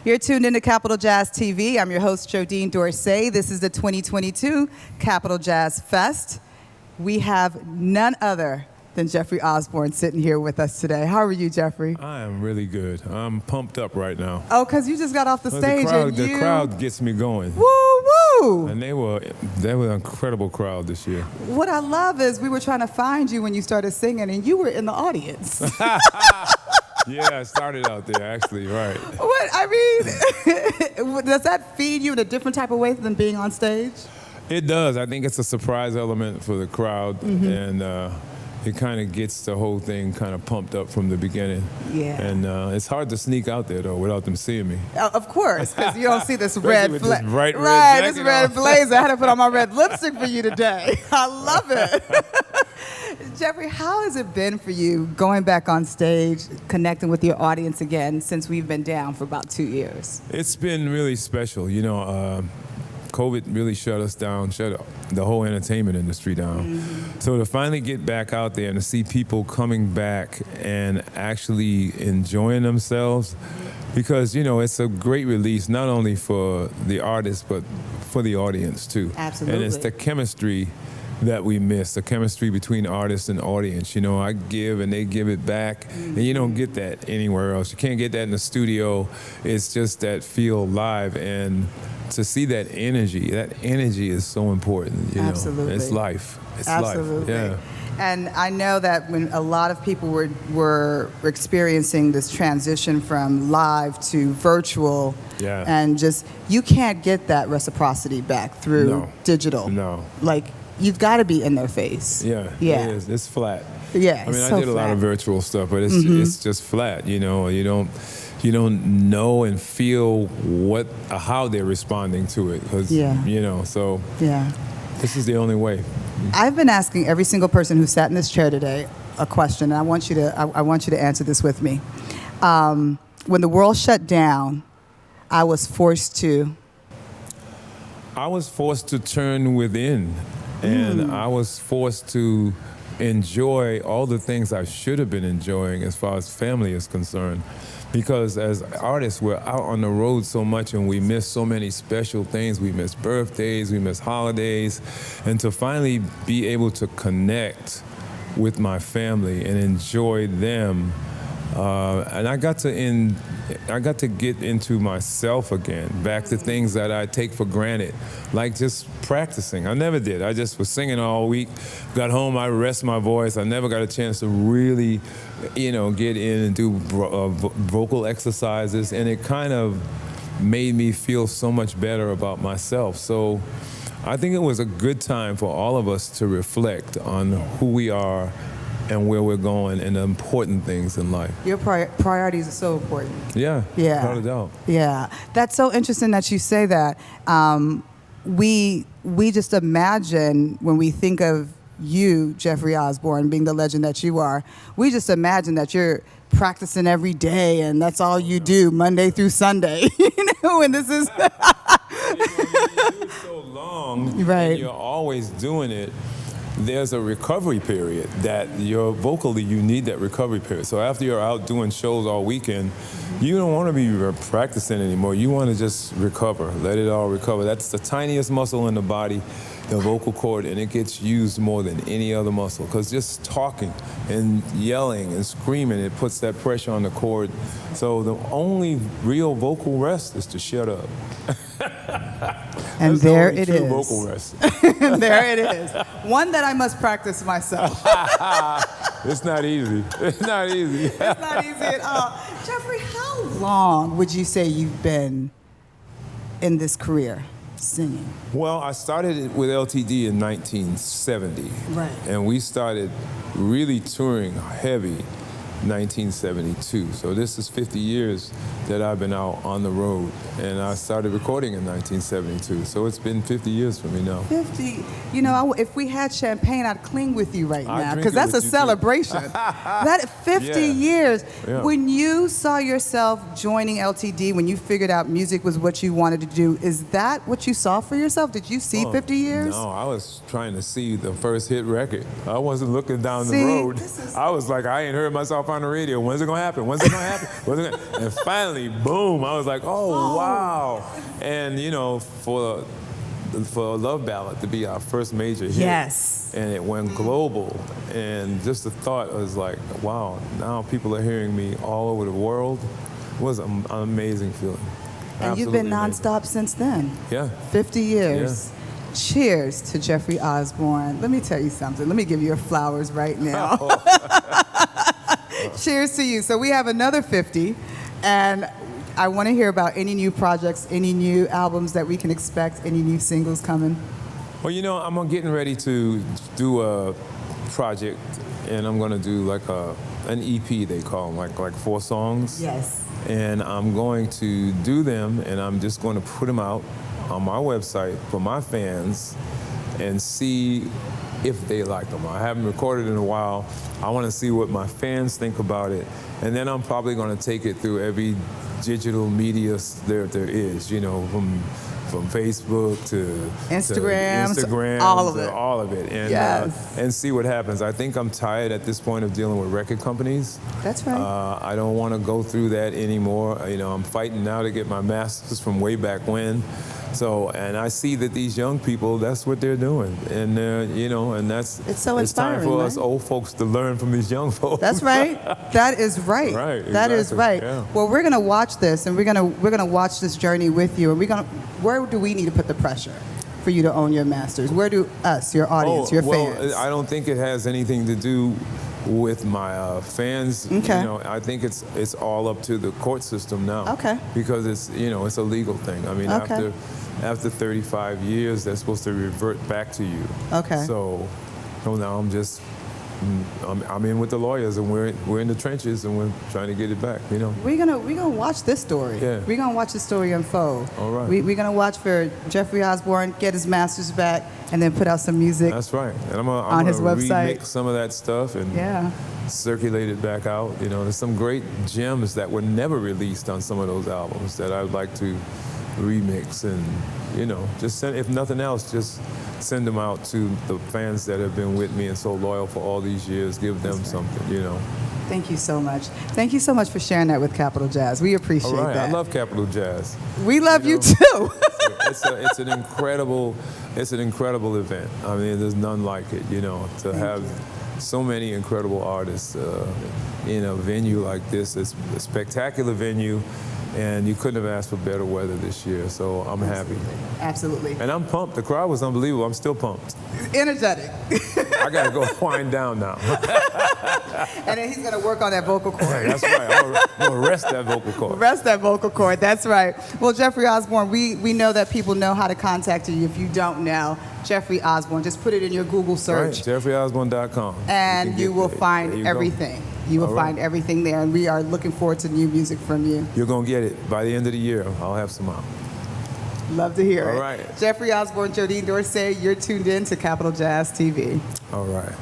You're tuned into Capital Jazz TV. I'm your host, Jodine Dorsey. This is the 2022 Capital Jazz Fest. We have none other than Jeffrey Osborne sitting here with us today. How are you, Jeffrey? I am really good. I'm pumped up right now. Oh, because you just got off the stage. The crowd gets me going. Woo, woo! And they were an incredible crowd this year. What I love is we were trying to find you when you started singing, and you were in the audience. Yeah, I started out there, actually, right. What, I mean, does that feed you in a different type of way than being on stage? It does. I think it's a surprise element for the crowd, and it kind of gets the whole thing kind of pumped up from the beginning. Yeah. And it's hard to sneak out there, though, without them seeing me. Of course, because you don't see this red this blazer. bright red Right, jacket this red on. blazer. I had to put on my red lipstick for you today. I love it. Jeffrey, how has it been for you going back on stage, connecting with your audience again since we've been down for about 2 years? It's been really special. You know, COVID really shut us down, shut the whole entertainment industry down. So to finally get back out there and to see people coming back and actually enjoying themselves, because, you know, it's a great release not only for the artist, but for the audience, too. Absolutely. And it's the chemistry that we miss, the chemistry between artist and audience. You know, I give and they give it back, and you don't get that anywhere else. You can't get that in the studio. It's just that feel live, and to see that energy is so important. You Absolutely. know? It's life. It's Absolutely. life. Yeah. And I know that when a lot of people were experiencing this transition from live to virtual, Yeah. and just, you can't get that reciprocity back through digital. No. Like, you've got to be in their face. Yeah. Yeah. It is. It's flat. Yeah. I mean, so I did a lot of flat. virtual stuff, but it's just flat. You know, you don't know and feel how they're responding to it, because you know. So Yeah. this is the only way. I've been asking every single person who sat in this chair today a question, and I want you to answer this with me. When the world shut down, I was forced to turn within, and I was forced to enjoy all the things I should have been enjoying as far as family is concerned. Because as artists, we're out on the road so much, and we miss so many special things. We miss birthdays, we miss holidays. And to finally be able to connect with my family and enjoy them, and I got to get into myself again, back to things that I take for granted, like just practicing. I never did. I just was singing all week. Got home, I rest my voice. I never got a chance to really, you know, get in and do vocal exercises, and it kind of made me feel so much better about myself. So I think it was a good time for all of us to reflect on who we are and where we're going and the important things in life. Your priorities are so important. Yeah, Yeah. without a doubt. Yeah, that's so interesting that you say that. We just imagine, when we think of you, Jeffrey Osborne, being the legend that you are, we just imagine that you're practicing every day and that's all you do Monday through Sunday. You know, and this is You do it so long, Right. and you're always doing it. There's a recovery period that you're vocally, you need that recovery period. So after you're out doing shows all weekend, you don't want to be practicing anymore. You want to just recover, let it all recover. That's the tiniest muscle in the body, the vocal cord, and it gets used more than any other muscle, because just talking and yelling and screaming, it puts that pressure on the cord. So the only real vocal rest is to shut up. And That's there the only it true is. vocal rest. There it is. One that I must practice myself. It's not easy. It's not easy. It's not easy at all. Jeffrey, how long would you say you've been in this career, singing? Well, I started with LTD in 1970. Right. And we started really touring heavy 1972. So this is 50 years that I've been out on the road. And I started recording in 1972. So it's been 50 years for me now. 50. You know, if we had champagne, I'd cling with you right I'd now, drink because it that's a with you, too. celebration. That 50 Yeah. years. Yeah. When you saw yourself joining LTD, when you figured out music was what you wanted to do, is that what you saw for yourself? Did you see 50 years? No, I was trying to see the first hit record. I wasn't looking down See, the road. this is- I was like, I ain't heard myself on the radio. When's it gonna happen? When's it gonna happen? When's it gonna... And finally, boom! I was like, oh wow! And you know, for a love ballad to be our first major hit, Yes, and it went global, and just the thought was like, wow! Now people are hearing me all over the world. It was an amazing feeling. and you've been nonstop since then. Yeah. 50 years. Yeah. Cheers to Jeffrey Osborne. Let me tell you something. Let me give you your flowers right now. Cheers to you. So we have another 50, and I want to hear about any new projects, any new albums that we can expect, any new singles coming. Well, you know, I'm getting ready to do a project, and I'm going to do like an EP, they call them, like 4 songs. Yes. And I'm going to do them, and I'm just going to put them out on my website for my fans and see if they like them. I haven't recorded in a while. I want to see what my fans think about it. And then I'm probably going to take it through every digital media there is, you know, from Facebook to Instagram, all of it. And, yes. And see what happens. I think I'm tired at this point of dealing with record companies. That's right. I don't want to go through that anymore. You know, I'm fighting now to get my master's from way back when. So, and I see that these young people, that's what they're doing. And, you know, and it's so inspiring, time for right? us old folks to learn from these young folks. That's right. That is right. Right. That exactly. is right. Yeah. Well, we're going to watch this, and we're going to watch this journey with you. And where do we need to put the pressure for you to own your masters? Where do us, your audience, your fans? I don't think it has anything to do with my fans. Okay. You know, I think it's all up to the court system now. Okay. Because it's, you know, it's a legal thing. I mean, Okay. after 35 years, they're supposed to revert back to you. Okay. So now I'm in with the lawyers, and we're in the trenches, and we're trying to get it back. You know. We're gonna watch this story. Yeah. We're gonna watch the story unfold. All right. We're gonna watch for Jeffrey Osborne get his masters back, and then put out some music. That's right. And I'm on gonna his website. remix some of that stuff and circulate it back out. You know, there's some great gems that were never released on some of those albums that I would like to remix, and you know, just send, if nothing else, just send them out to the fans that have been with me and so loyal for all these years. Give them something, you know. Thank you so much. Thank you so much for sharing that with Capital Jazz. We appreciate All right, that. I love Capital Jazz. We love you know, too. it's an incredible event. I mean, there's none like it. You know, to have so many incredible artists in a venue like this. It's a spectacular venue. And you couldn't have asked for better weather this year, so I'm happy. Absolutely. And I'm pumped. The crowd was unbelievable. I'm still pumped. Energetic. I got to go wind down now. And then he's going to work on that vocal cord. That's right. I'm going to rest that vocal cord. Rest that vocal cord. That's right. Well, Jeffrey Osborne, we know that people know how to contact you. If you don't know, Jeffrey Osborne, just put it in your Google search. Right, JeffreyOsborne.com. And you will find everything. You will find everything there, and we are looking forward to new music from you. You're going to get it. By the end of the year, I'll have some out. Love to hear it. All right. Jeffrey Osborne, Jodine Dorsey, you're tuned in to Capital Jazz TV. All right.